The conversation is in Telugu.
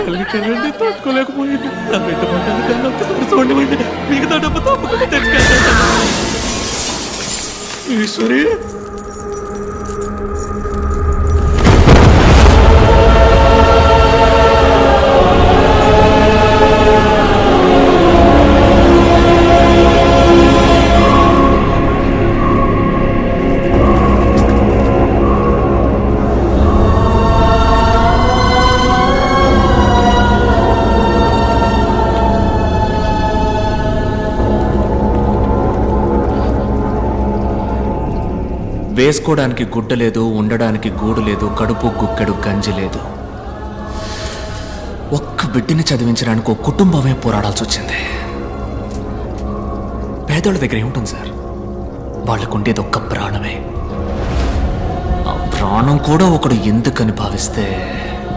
తల్లికెళ్ళండి తట్టుకోలేకపోయింది. నా బిడ్డ పడ్డాను కన్నా ఒక్కసారి చూడండి, మిగతా డబ్బు తప్పకుండా తెచ్చుకెళ్తాను. ఈశ్వరి, వేసుకోవడానికి గుడ్డ లేదు, ఉండడానికి గూడు లేదు, కడుపు గుక్కెడు గంజి లేదు. ఒక్క బిడ్డని చదివించడానికి ఒక కుటుంబమే పోరాడాల్సి వచ్చింది. పేదోళ్ళ దగ్గర ఏముంటుంది సార్? వాళ్ళకుండేది ఒక్క ప్రాణమే. ఆ ప్రాణం కూడా ఒకడు ఎందుకని భావిస్తే